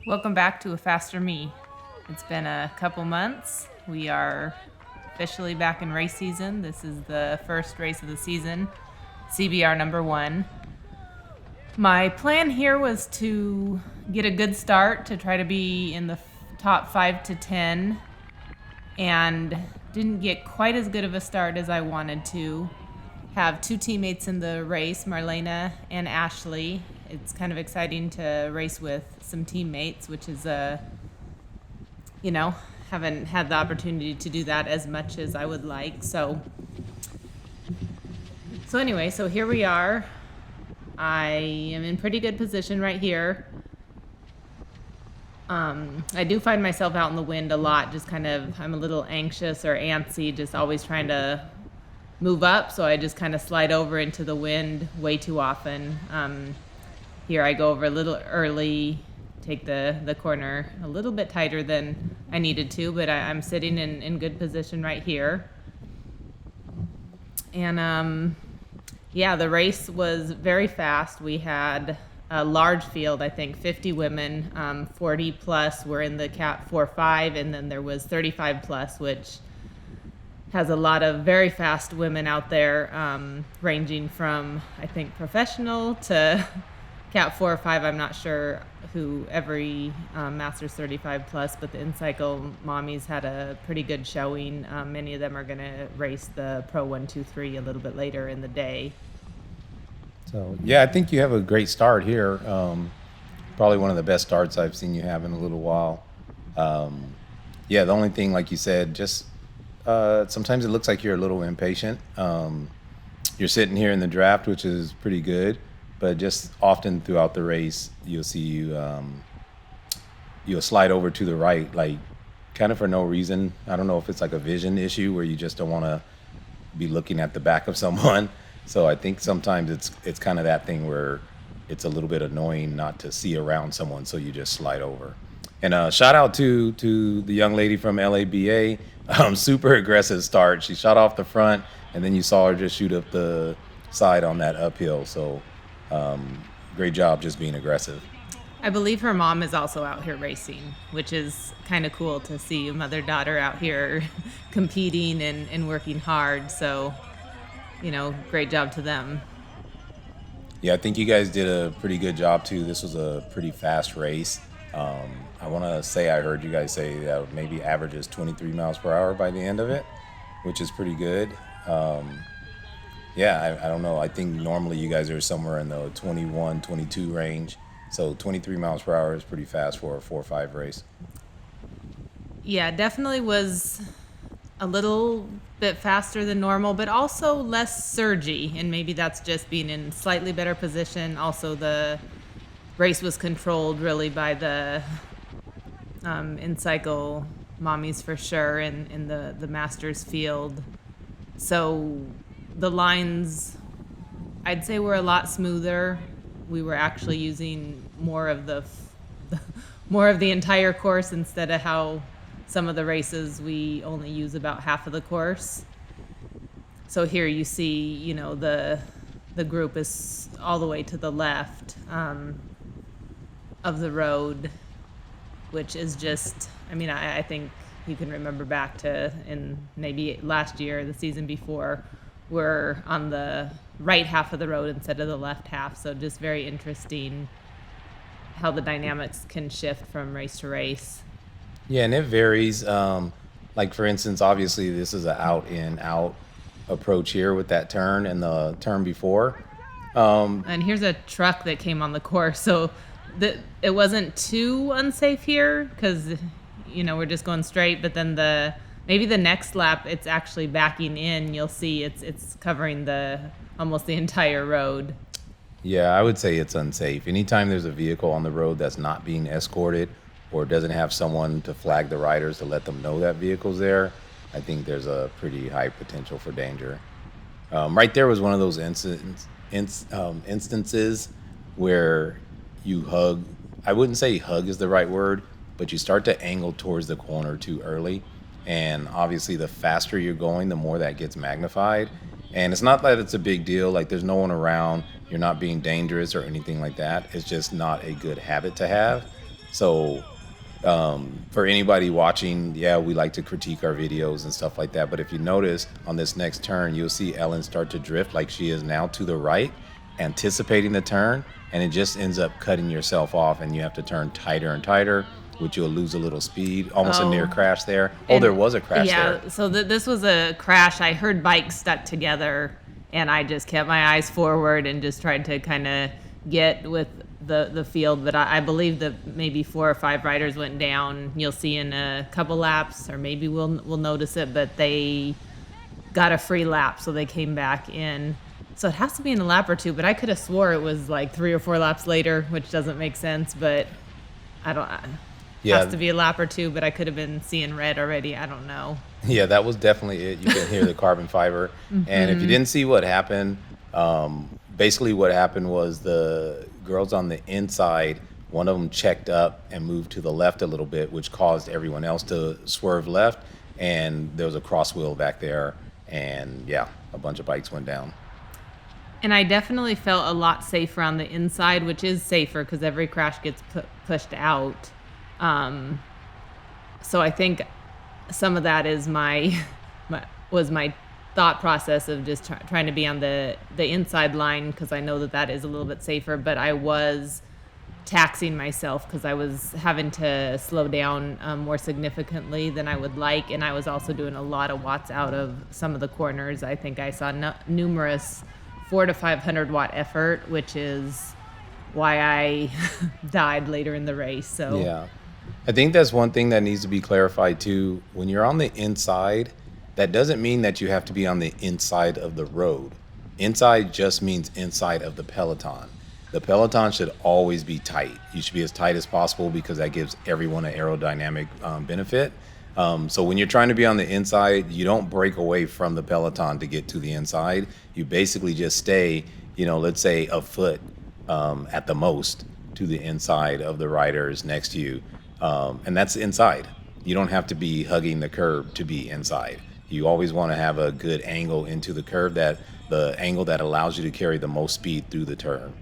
Welcome back to A Faster Me. It's been a couple months. We are officially back in race season. This is the first race of the season, CBR number 1. My plan here was to get a good start to try to be in the top 5 to 10, and didn't get quite as good of a start as I wanted to. Have two teammates in the race, Marlena and Ashley. It's kind of exciting to race with some teammates, which is haven't had the opportunity to do that as much as I would like. So anyway, so here we are. I am in pretty good position right here. I do find myself out in the wind a lot, just kind of, I'm a little anxious or antsy, just always trying to move up, so I just kind of slide over into the wind way too often. Here I go over a little early, take the corner a little bit tighter than I needed to, but I'm sitting in good position right here. And the race was very fast. We had a large field, I think 50 women, 40 plus were in the Cat 4-5, and then there was 35 plus, which has a lot of very fast women out there, ranging from, I think, professional to Cat 4 or 5. I'm not sure who every Masters 35 plus, but the in-cycle mommies had a pretty good showing. Many of them are going to race the Pro 1-2-3 a little bit later in the day. So, yeah, I think you have a great start here. Probably one of the best starts I've seen you have in a little while. The only thing, like you said, just sometimes it looks like you're a little impatient. You're sitting here in the draft, which is pretty good, but just often throughout the race, you'll see you'll slide over to the right, like kind of for no reason. I don't know if it's like a vision issue where you just don't want to be looking at the back of someone. So I think sometimes it's kind of that thing where it's a little bit annoying not to see around someone, so you just slide over. And shout out to the young lady from LABA. Super aggressive start. She shot off the front, and then you saw her just shoot up the side on that uphill. So great job just being aggressive. I believe her mom is also out here racing, which is kind of cool to see a mother-daughter out here competing and working hard. So, great job to them. Yeah, I think you guys did a pretty good job too. This was a pretty fast race. I want to say I heard you guys say that maybe averages 23 miles per hour by the end of it, which is pretty good. I don't know. I think normally you guys are somewhere in the 21, 22 range. So 23 miles per hour is pretty fast for a 4-5 race. Yeah, definitely was a little bit faster than normal, but also less surgy, and maybe that's just being in slightly better position. Also, the race was controlled really by the in-cycle mommies for sure in the Masters field. So the lines, I'd say, were a lot smoother. We were actually using more of the entire course instead of how some of the races we only use about half of the course. So here you see, the group is all the way to the left of the road, which is just, I think you can remember back to in maybe last year, the season before, we're on the right half of the road instead of the left half. So just very interesting how the dynamics can shift from race to race. Yeah, and it varies. Like, for instance, obviously this is an out in out approach here with that turn and the turn before. And here's a truck that came on the course, so it wasn't too unsafe here because we're just going straight. But then maybe the next lap it's actually backing in. You'll see it's covering almost the entire road. Yeah, I would say it's unsafe. Anytime there's a vehicle on the road that's not being escorted or doesn't have someone to flag the riders to let them know that vehicle's there, I think there's a pretty high potential for danger. Right there was one of those instances where you hug. I wouldn't say hug is the right word, but you start to angle towards the corner too early. And obviously the faster you're going, the more that gets magnified. And it's not that it's a big deal, like there's no one around, you're not being dangerous or anything like that. It's just not a good habit to have. So for anybody watching, yeah, we like to critique our videos and stuff like that. But if you notice on this next turn, you'll see Ellen start to drift like she is now to the right, anticipating the turn, and it just ends up cutting yourself off, and you have to turn tighter and tighter, which you'll lose a little speed. Almost a near crash there. Oh, And there was a crash yeah, there. so this was a crash. I heard bikes stuck together, and I just kept my eyes forward and just tried to kind of get with the field. But I believe that maybe 4 or 5 riders went down. You'll see in a couple laps, or maybe we'll notice it, but they got a free lap, so they came back in. So it has to be in a lap or two, but I could have swore it was like 3 or 4 laps later, which doesn't make sense, but I don't. Yeah. Has to be a lap or two, but I could have been seeing red already. I don't know. Yeah, that was definitely it. You can hear the carbon fiber. And if you didn't see what happened, basically what happened was the girls on the inside, one of them checked up and moved to the left a little bit, which caused everyone else to swerve left. And there was a cross wheel back there. And yeah, a bunch of bikes went down. And I definitely felt a lot safer on the inside, which is safer because every crash gets pushed out. So I think some of that is my thought process of just trying to be on the inside line, because I know that is a little bit safer, but I was taxing myself because I was having to slow down more significantly than I would like, and I was also doing a lot of watts out of some of the corners. I think I saw numerous 400 to 500 watt effort, which is why I died later in the race. So Yeah. I think that's one thing that needs to be clarified too. When you're on the inside, that doesn't mean that you have to be on the inside of the road. Inside just means inside of the peloton. The peloton should always be tight. You should be as tight as possible because that gives everyone an aerodynamic benefit. So when you're trying to be on the inside, you don't break away from the peloton to get to the inside. You basically just stay, let's say a foot at the most to the inside of the riders next to you. And that's inside. You don't have to be hugging the curb to be inside. You always want to have a good angle into the curve, that the angle that allows you to carry the most speed through the turn.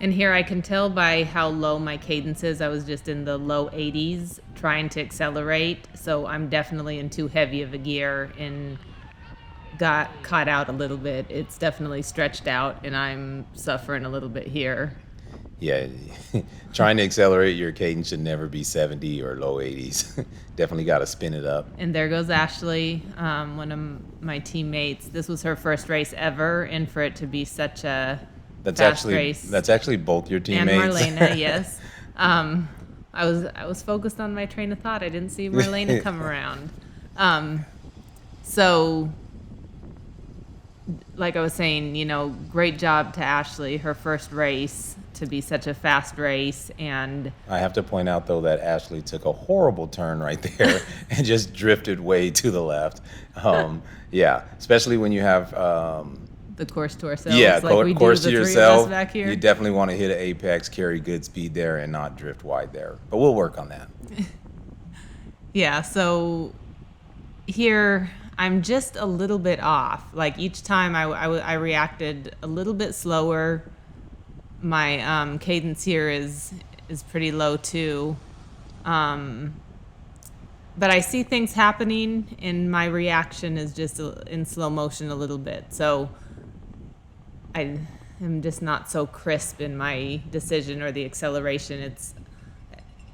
And here I can tell by how low my cadence is. I was just in the low 80s trying to accelerate. So I'm definitely in too heavy of a gear and got caught out a little bit. It's definitely stretched out and I'm suffering a little bit here. Yeah, trying to accelerate your cadence should never be 70 or low 80s. Definitely got to spin it up. And there goes Ashley, one of my teammates. This was her first race ever, and for it to be such a fast race. That's actually both your teammates. And Marlena, yes. I was focused on my train of thought. I didn't see Marlena come around. So, like I was saying, great job to Ashley, her first race, to be such a fast race. And I have to point out, though, that Ashley took a horrible turn right there and just drifted way to the left. Yeah, especially when you have the course to ourselves. Yeah, like we course do to the yourself. 3 of us back here. You definitely want to hit an apex, carry good speed there, and not drift wide there. But we'll work on that. Yeah, so here I'm just a little bit off. Like each time I reacted a little bit slower. My cadence here is pretty low too. But I see things happening and my reaction is just in slow motion a little bit. So I am just not so crisp in my decision or the acceleration.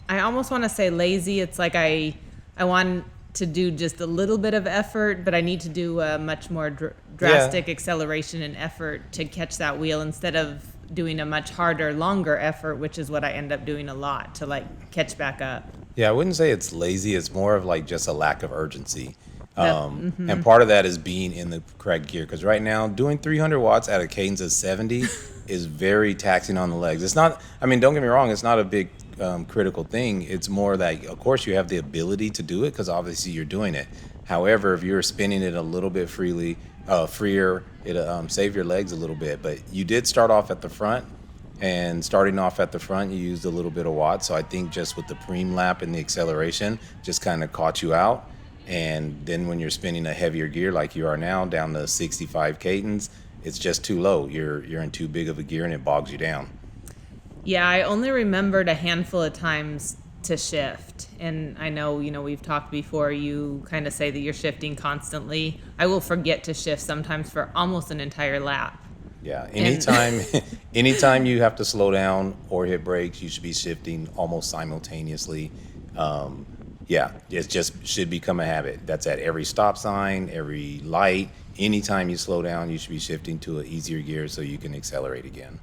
I almost want to say lazy. It's like I want to do just a little bit of effort, but I need to do a much more drastic acceleration and effort to catch that wheel instead of doing a much harder, longer effort, which is what I end up doing a lot to catch back up. Yeah, I wouldn't say it's lazy. It's more of just a lack of urgency. And part of that is being in the correct gear. Because right now, doing 300 watts at a cadence of 70 is very taxing on the legs. It's not, don't get me wrong, it's not a big critical thing. It's more that, of course, you have the ability to do it because obviously you're doing it. However, if you're spinning it a little bit freer, it'll save your legs a little bit. But you did start off at the front. And starting off at the front, you used a little bit of watts. So I think just with the preem lap and the acceleration, just kind of caught you out. And then when you're spinning a heavier gear like you are now, down to 65 cadence, it's just too low. You're in too big of a gear and it bogs you down. Yeah, I only remembered a handful of times to shift. And I know, we've talked before, you kind of say that you're shifting constantly. I will forget to shift sometimes for almost an entire lap. Yeah, And anytime you have to slow down or hit brakes, you should be shifting almost simultaneously. Um, yeah, it just should become a habit. That's at every stop sign, every light. Anytime you slow down, you should be shifting to an easier gear so you can accelerate again.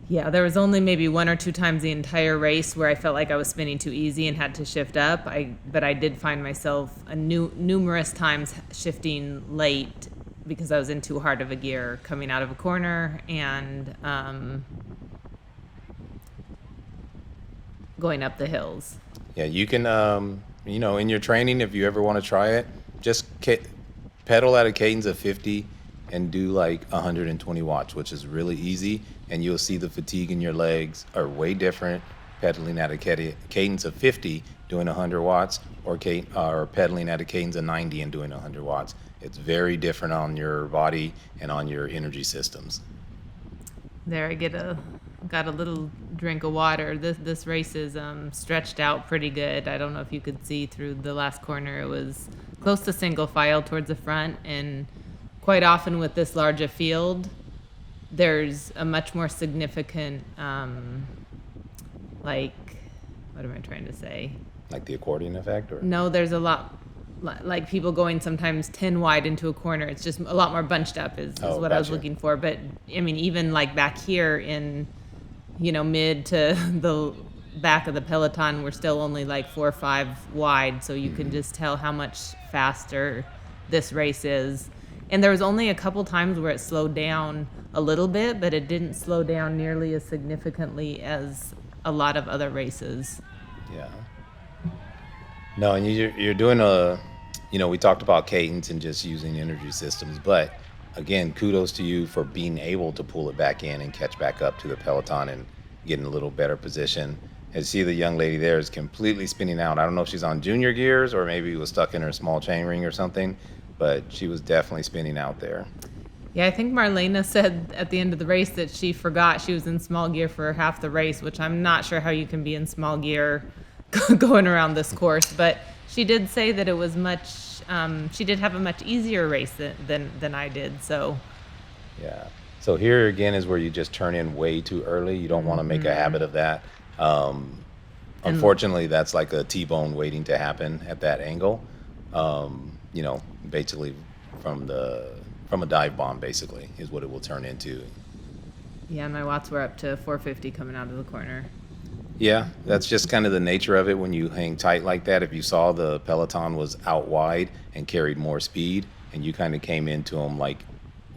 yeah, there was only maybe one or two times the entire race where I felt like I was spinning too easy and had to shift up. But I did find myself numerous times shifting late because I was in too hard of a gear coming out of a corner and going up the hills. Yeah, you can, in your training, if you ever want to try it, just pedal at a cadence of 50 and do like 120 watts, which is really easy. And you'll see the fatigue in your legs are way different pedaling at a cadence of 50 doing 100 watts or pedaling at a cadence of 90 and doing 100 watts. It's very different on your body and on your energy systems. There, I got a little drink of water. This race is stretched out pretty good. I don't know if you could see through the last corner. It was close to single file towards the front, and quite often with this large a field, there's a much more significant, like, what am I trying to say? Like the accordion effect, or No, there's a lot, like people going sometimes 10 wide into a corner. It's just a lot more bunched up is what I was gotcha. looking for. But I mean, even like back here in, mid to the back of the peloton, we're still only like 4 or 5 wide. So you can just tell how much faster this race is. And there was only a couple times where it slowed down a little bit, but it didn't slow down nearly as significantly as a lot of other races. Yeah. No, and you're doing we talked about cadence and just using energy systems, but again, kudos to you for being able to pull it back in and catch back up to the peloton and get in a little better position. And see the young lady there is completely spinning out. I don't know if she's on junior gears or maybe was stuck in her small chain ring or something, but she was definitely spinning out there. Yeah, I think Marlena said at the end of the race that she forgot she was in small gear for half the race, which I'm not sure how you can be in small gear going around this course. But she did say that it was she did have a much easier race than I did. So, yeah. So here again is where you just turn in way too early. You don't want to make a habit of that. Unfortunately, that's like a T-bone waiting to happen at that angle. Basically from a dive bomb, basically, is what it will turn into. Yeah, my watts were up to 450 coming out of the corner. Yeah, that's just kind of the nature of it when you hang tight like that. If you saw the peloton was out wide and carried more speed, and you kind of came into them like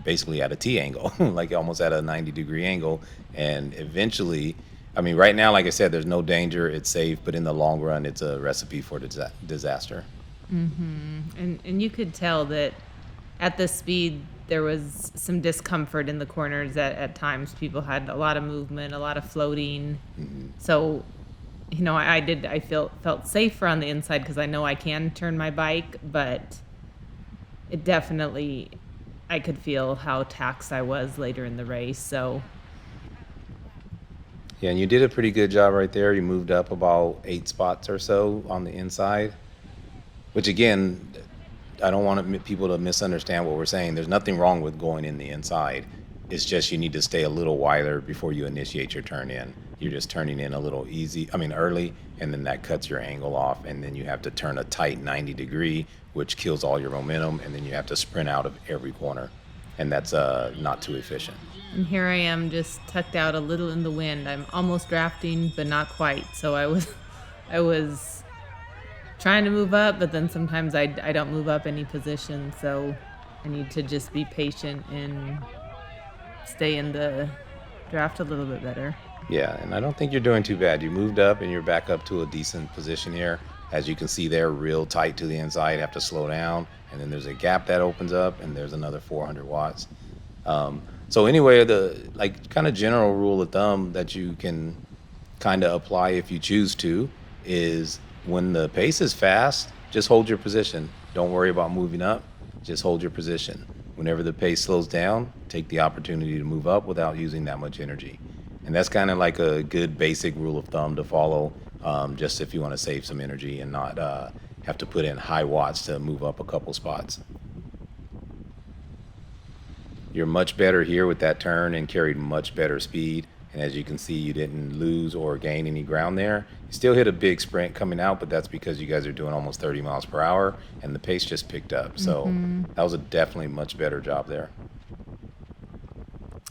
basically at a T angle, like almost at a 90-degree angle, and eventually, I mean, right now, like I said, there's no danger, it's safe, but in the long run, it's a recipe for disaster. And you could tell that at this speed, there was some discomfort in the corners at times. People had a lot of movement, a lot of floating. So, I felt safer on the inside because I know I can turn my bike, but it definitely, I could feel how taxed I was later in the race. So, yeah, and you did a pretty good job right there. You moved up about 8 spots or so on the inside, which again, I don't want people to misunderstand what we're saying. There's nothing wrong with going in the inside. It's just you need to stay a little wider before you initiate your turn in. You're just turning in a little early, and then that cuts your angle off, and then you have to turn a tight 90-degree, which kills all your momentum, and then you have to sprint out of every corner, and that's not too efficient. and here I am just tucked out a little in the wind. I'm almost drafting, but not quite. So I was trying to move up, but then sometimes I don't move up any position, so I need to just be patient and stay in the draft a little bit better. Yeah, and I don't think you're doing too bad. You moved up and you're back up to a decent position here. As you can see there, real tight to the inside, have to slow down, and then there's a gap that opens up, and there's another 400 watts. So anyway, the kind of general rule of thumb that you can kind of apply if you choose to is when the pace is fast, just hold your position. Don't worry about moving up, just hold your position. Whenever the pace slows down, take the opportunity to move up without using that much energy. And that's kind of like a good basic rule of thumb to follow, just if you want to save some energy and not have to put in high watts to move up a couple spots. You're much better here with that turn and carried much better speed. And as you can see, you didn't lose or gain any ground there. You still hit a big sprint coming out, but that's because you guys are doing almost 30 miles per hour and the pace just picked up. So that was a definitely much better job there.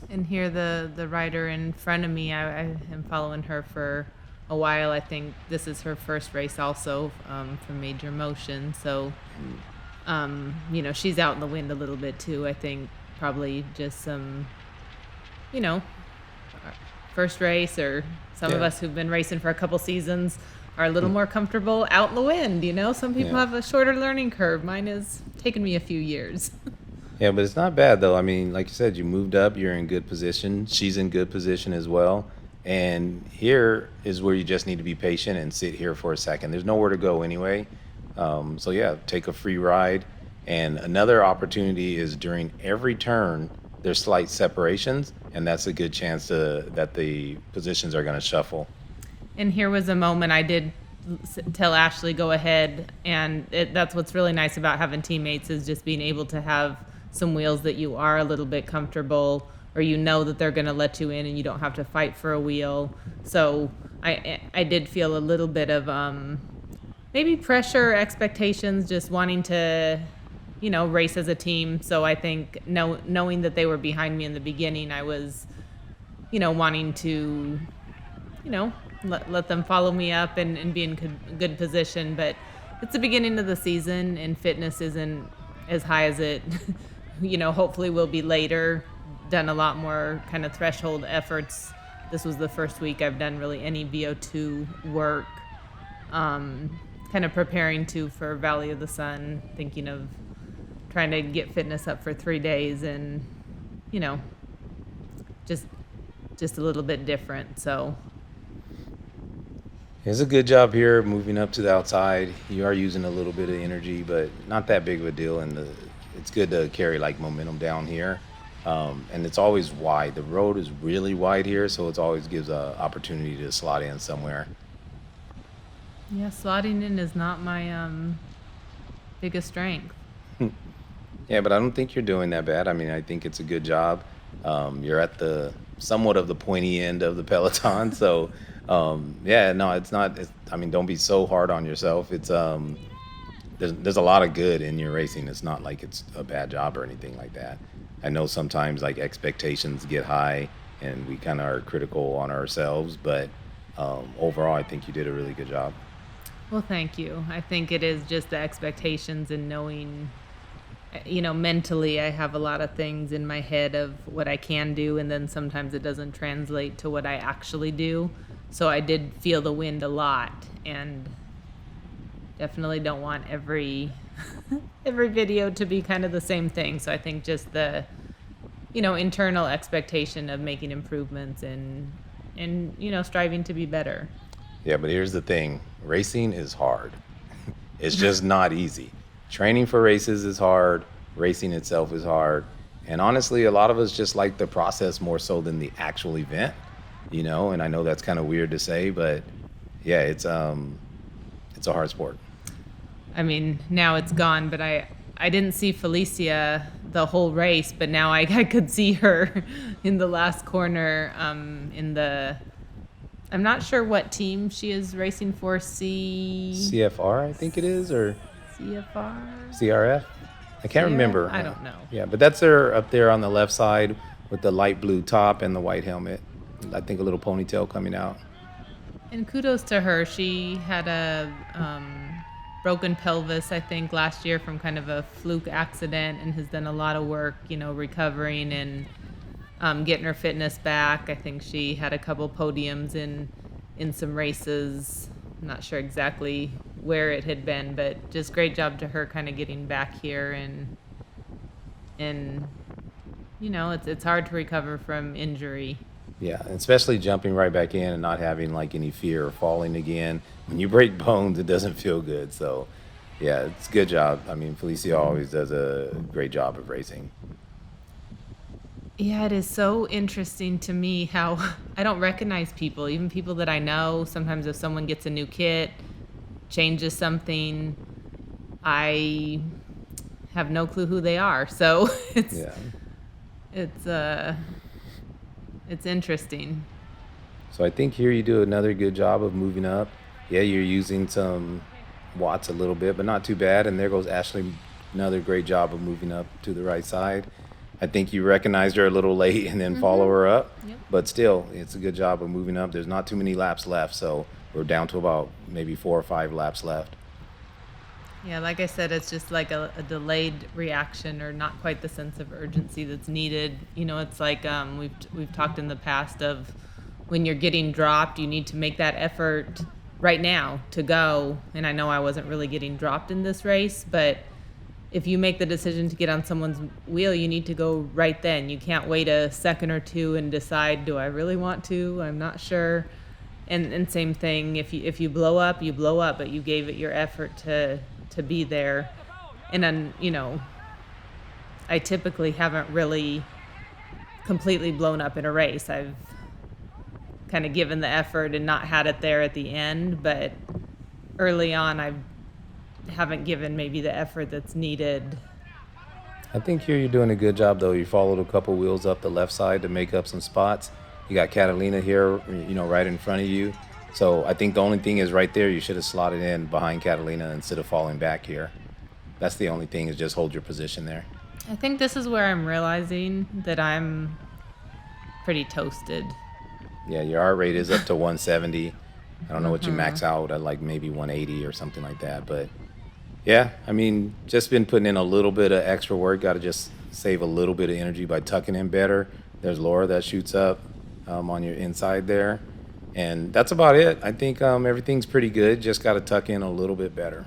And here the rider in front of me, I am following her for a while. I think this is her first race also for Major Motion. So, she's out in the wind a little bit too. I think probably just some, first race, or some of us who've been racing for a couple seasons are a little more comfortable out in the wind. Some people have a shorter learning curve. Mine has taken me a few years. Yeah, but it's not bad though. I mean, like you said, you moved up, you're in good position. She's in good position as well. And here is where you just need to be patient and sit here for a second. There's nowhere to go anyway. So yeah, take a free ride. And another opportunity is during every turn, there's slight separations, and that's a good chance that the positions are going to shuffle. And here was a moment I did tell Ashley, go ahead. And that's what's really nice about having teammates, is just being able to have some wheels that you are a little bit comfortable, or that they're going to let you in and you don't have to fight for a wheel. So I did feel a little bit of maybe pressure, expectations, just wanting to race as a team. So I think knowing that they were behind me in the beginning, I was wanting to let them follow me up and be in good position. But it's the beginning of the season and fitness isn't as high as it hopefully will be later. Done a lot more kind of threshold efforts. This was the first week I've done really any VO2 work. Kind of preparing for Valley of the Sun, thinking of trying to get fitness up for 3 days, and just a little bit different. So it's a good job here moving up to the outside. You are using a little bit of energy, but not that big of a deal. And it's good to carry like momentum down here. And it's always wide. The road is really wide here, so it always gives an opportunity to slot in somewhere. Yeah, slotting in is not my biggest strength. Yeah, but I don't think you're doing that bad. I mean, I think it's a good job. You're at the somewhat of the pointy end of the peloton, so it's not. Don't be so hard on yourself. It's there's a lot of good in your racing. It's not like it's a bad job or anything like that. I know sometimes like expectations get high and we kind of are critical on ourselves, but overall, I think you did a really good job. Well, thank you. I think it is just the expectations and knowing, mentally I have a lot of things in my head of what I can do, and then sometimes it doesn't translate to what I actually do. So I did feel the wind a lot, and definitely don't want every video to be kind of the same thing. So I think just the, internal expectation of making improvements and striving to be better. Yeah, but here's the thing. Racing is hard. It's just not easy. Training for races is hard. Racing itself is hard. And honestly, a lot of us just like the process more so than the actual event, and I know that's kind of weird to say, but yeah, it's a hard sport. I mean, now it's gone, but I didn't see Felicia the whole race, but now I could see her in the last corner I'm not sure what team she is racing for. CFR, I think it is, or CFR? CRF? I can't remember. I don't know. Yeah, but that's her up there on the left side with the light blue top and the white helmet. I think a little ponytail coming out. And kudos to her. She had a broken pelvis, I think, last year from kind of a fluke accident, and has done a lot of work, recovering and getting her fitness back. I think she had a couple podiums in some races. I'm not sure exactly where it had been, but just great job to her kind of getting back here, and it's hard to recover from injury. Yeah, especially jumping right back in and not having like any fear of falling again. When you break bones, it doesn't feel good. So yeah, it's a good job. I mean, Felicia always does a great job of racing. Yeah, it is so interesting to me how I don't recognize people, even people that I know. Sometimes if someone gets a new kit, changes something, I have no clue who they are. So Yeah. it's uh it's interesting. So I think here you do another good job of moving up. Yeah, you're using some watts a little bit, but not too bad. And there goes Ashley, another great job of moving up to the right side. I think you recognized her a little late and then follow her up, Yep. but still, it's a good job of moving up. There's not too many laps left, so we're down to about maybe 4 or 5 laps left. Yeah, like I said, it's just like a delayed reaction or not quite the sense of urgency that's needed. It's like we've talked in the past of when you're getting dropped, you need to make that effort right now to go. And I know I wasn't really getting dropped in this race, but if you make the decision to get on someone's wheel, you need to go right then. You can't wait a second or two and decide, do I really want to? I'm not sure. And same thing, if you blow up, you blow up, but you gave it your effort to be there. And then, I typically haven't really completely blown up in a race. I've kind of given the effort and not had it there at the end, but early on I haven't given maybe the effort that's needed. I think here you're doing a good job, though. You followed a couple wheels up the left side to make up some spots. You got Catalina here, right in front of you. So I think the only thing is right there, you should have slotted in behind Catalina instead of falling back here. That's the only thing, is just hold your position there. I think this is where I'm realizing that I'm pretty toasted. Yeah, your heart rate is up to 170. I don't know what you max out at, like maybe 180 or something like that. But yeah, I mean, just been putting in a little bit of extra work. Got to just save a little bit of energy by tucking in better. There's Laura that shoots up on your inside there. And that's about it. I think everything's pretty good. Just got to tuck in a little bit better.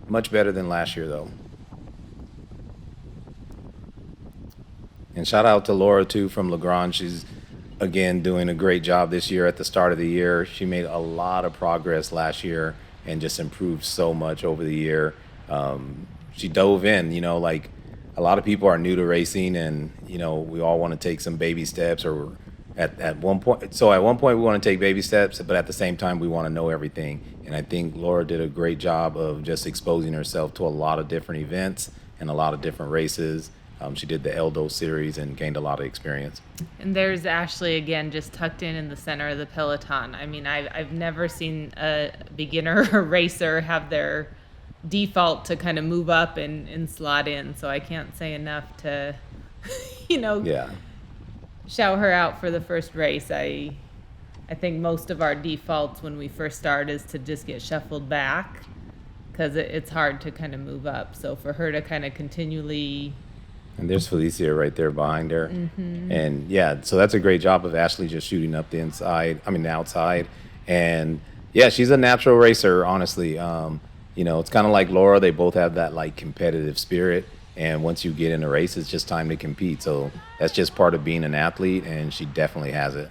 Much better than last year, though. And shout out to Laura, too, from Lagrange. She's, again, doing a great job this year at the start of the year. She made a lot of progress last year and just improved so much over the year. She dove in, like a lot of people are new to racing, and, we all want to take some baby steps, or at one point. So at one point we want to take baby steps, but at the same time we want to know everything. And I think Laura did a great job of just exposing herself to a lot of different events and a lot of different races. She did the Eldo series and gained a lot of experience. And there's Ashley again, just tucked in the center of the peloton. I mean, I've never seen a beginner racer have their default to kind of move up and slot in. So I can't say enough to, Yeah. shout her out for the first race. I think most of our defaults when we first start is to just get shuffled back because it's hard to kind of move up. So for her to kind of continually. And there's Felicia right there behind her. And yeah, so that's a great job of Ashley just shooting up the outside. And yeah, she's a natural racer, honestly. It's kind of like Laura. They both have that like competitive spirit. And once you get in a race, it's just time to compete. So that's just part of being an athlete, and she definitely has it.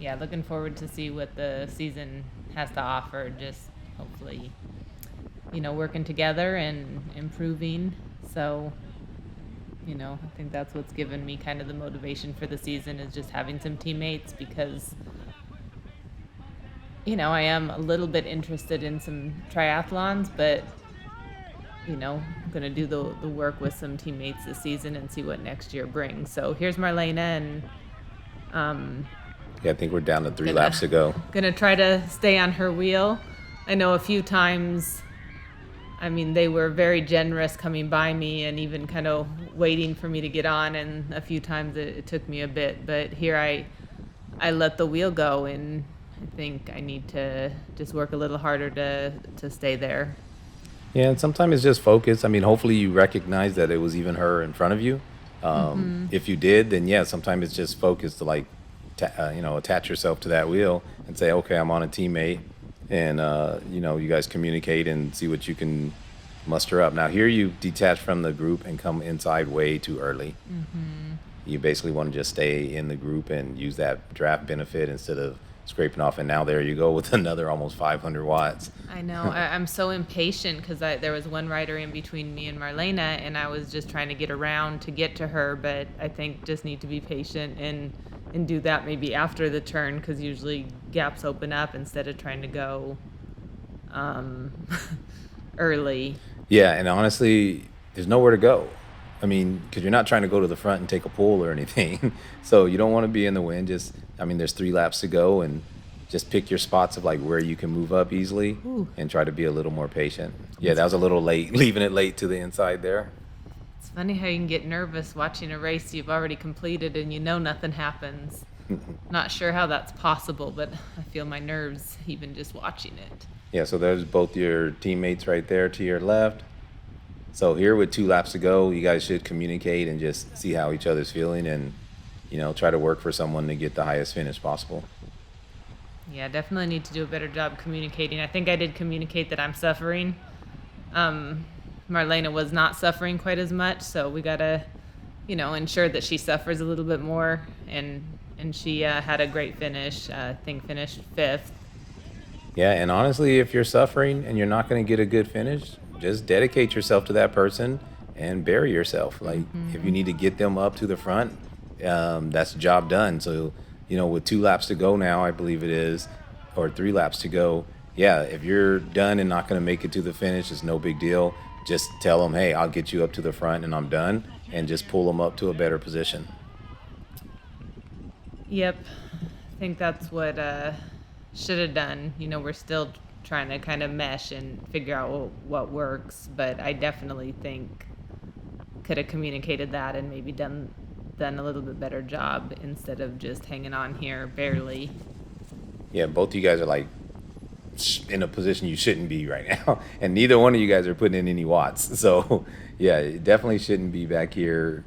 Yeah, looking forward to see what the season has to offer. Just hopefully, working together and improving. So, I think that's what's given me kind of the motivation for the season, is just having some teammates, because, I am a little bit interested in some triathlons, but, I'm going to do the work with some teammates this season and see what next year brings. So here's Marlena, and Yeah, I think we're down to 3 laps to go. Gonna try to stay on her wheel. I know a few times, they were very generous coming by me and even kind of waiting for me to get on, and a few times it took me a bit. But here I let the wheel go, and I think I need to just work a little harder to stay there. Yeah, and sometimes it's just focus. Hopefully you recognize that it was even her in front of you. If you did, then yeah, sometimes it's just focus to like, attach yourself to that wheel and say, okay, I'm on a teammate, and you guys communicate and see what you can muster up. Now here you detach from the group and come inside way too early. You basically want to just stay in the group and use that draft benefit instead of scraping off. And now there you go with another almost 500 watts. I know. I'm so impatient because there was one rider in between me and Marlena, and I was just trying to get around to get to her. But I think just need to be patient and do that maybe after the turn, because usually gaps open up instead of trying to go early. Yeah, and honestly, there's nowhere to go. I mean, because you're not trying to go to the front and take a pull or anything. So you don't want to be in the wind. There's 3 laps to go, and just pick your spots of like where you can move up easily. Ooh. And try to be a little more patient. Yeah, that was a little late, leaving it late to the inside there. It's funny how you can get nervous watching a race you've already completed and you know nothing happens. Not sure how that's possible, but I feel my nerves even just watching it. Yeah, so there's both your teammates right there to your left. So here with 2 laps to go, you guys should communicate and just see how each other's feeling and, try to work for someone to get the highest finish possible. Yeah, definitely need to do a better job communicating. I think I did communicate that I'm suffering. Marlena was not suffering quite as much, so we gotta, ensure that she suffers a little bit more. And she had a great finish. I think finished 5th. Yeah, and honestly, if you're suffering and you're not going to get a good finish, just dedicate yourself to that person and bury yourself. Like, if you need to get them up to the front, that's job done. So, with 2 laps to go now, I believe it is, or 3 laps to go, yeah, if you're done and not going to make it to the finish, it's no big deal. Just tell them, hey, I'll get you up to the front and I'm done, and just pull them up to a better position. Yep. I think that's what should have done. We're still trying to kind of mesh and figure out what works, but I definitely think could have communicated that and maybe done a little bit better job instead of just hanging on here barely. Yeah, both of you guys are like in a position you shouldn't be right now, and neither one of you guys are putting in any watts. So yeah, it definitely shouldn't be back here,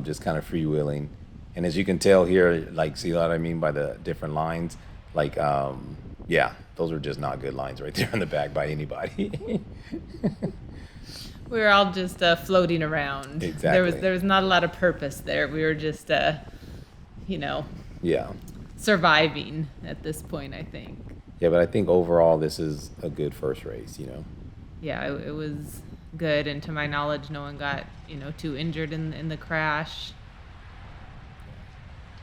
just kind of freewheeling. And as you can tell here, like, see what I mean by the different lines? Like, yeah, those were just not good lines right there in the back by anybody. We were all just floating around. Exactly. There was not a lot of purpose there. We were just, Yeah. surviving at this point, I think. Yeah, but I think overall this is a good first race, Yeah, it was good, and to my knowledge, no one got, too injured in the crash.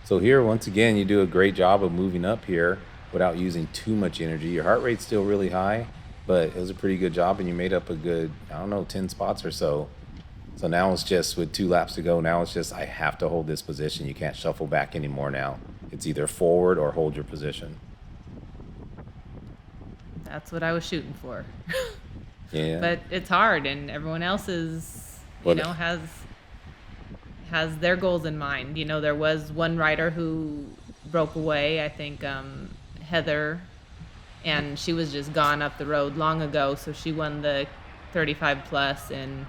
So here, once again, you do a great job of moving up here without using too much energy. Your heart rate's still really high, but it was a pretty good job, and you made up a good, 10 spots or so. So now it's just, with 2 laps to go, now it's just, I have to hold this position. You can't shuffle back anymore now. It's either forward or hold your position. That's what I was shooting for. Yeah. But it's hard, and everyone else is, has their goals in mind. There was one rider who broke away, I think Heather, and she was just gone up the road long ago, so she won the 35 plus, and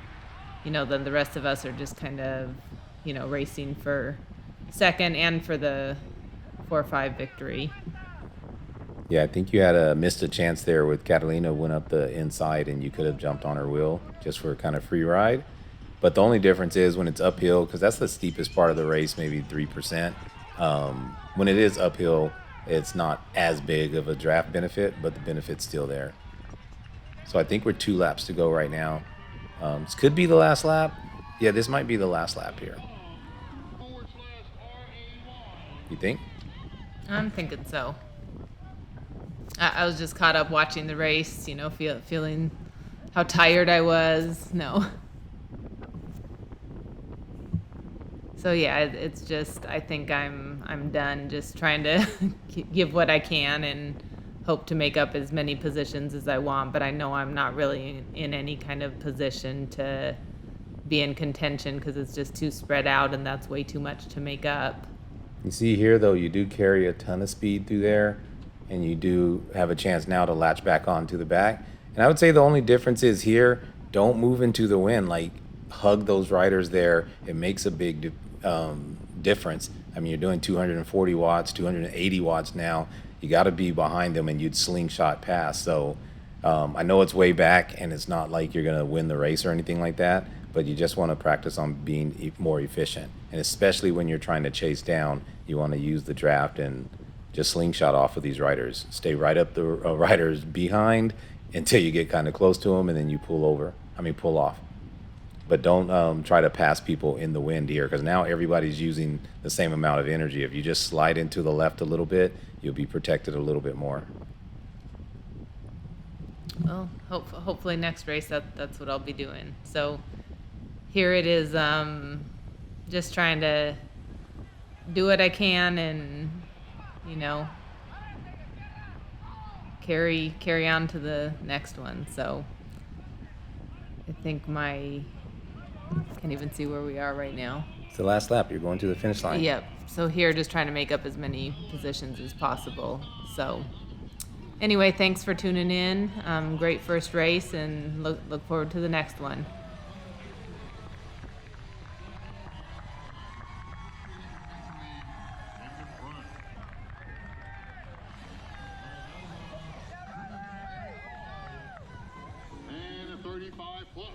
then the rest of us are just kind of racing for second and for the 4-5 victory. Yeah, I think you had missed a chance there with Catalina, went up the inside, and you could have jumped on her wheel just for kind of free ride. But the only difference is when it's uphill, because that's the steepest part of the race, maybe 3%. When it is uphill, it's not as big of a draft benefit, but the benefit's still there. So I think we're 2 laps to go right now. This could be the last lap. Yeah, this might be the last lap here. You think? I'm thinking so. I was just caught up watching the race, feeling how tired I was. No. So yeah, it's just, I think I'm done just trying to give what I can and hope to make up as many positions as I want, but I know I'm not really in any kind of position to be in contention because it's just too spread out, and that's way too much to make up. You see here, though, you do carry a ton of speed through there, and you do have a chance now to latch back onto the back. And I would say the only difference is here, don't move into the wind. Like, hug those riders there. It makes a big difference. I mean, you're doing 240 watts, 280 watts now. You got to be behind them, and you'd slingshot past. So I know it's way back, and it's not like you're going to win the race or anything like that, but you just want to practice on being more efficient. And especially when you're trying to chase down, you want to use the draft and just slingshot off of these riders. Stay right up the riders behind until you get kind of close to them, and then you pull over. I mean, pull off. But don't try to pass people in the wind here, because now everybody's using the same amount of energy. If you just slide into the left a little bit, you'll be protected a little bit more. Well, hopefully next race that's what I'll be doing. So here it is, just trying to do what I can and, you know, carry on to the next one. So I think can't even see where we are right now. It's the last lap. You're going to the finish line. Yep. So here, just trying to make up as many positions as possible. So anyway, thanks for tuning in. Great first race, and look forward to the next one. And a 35 plus.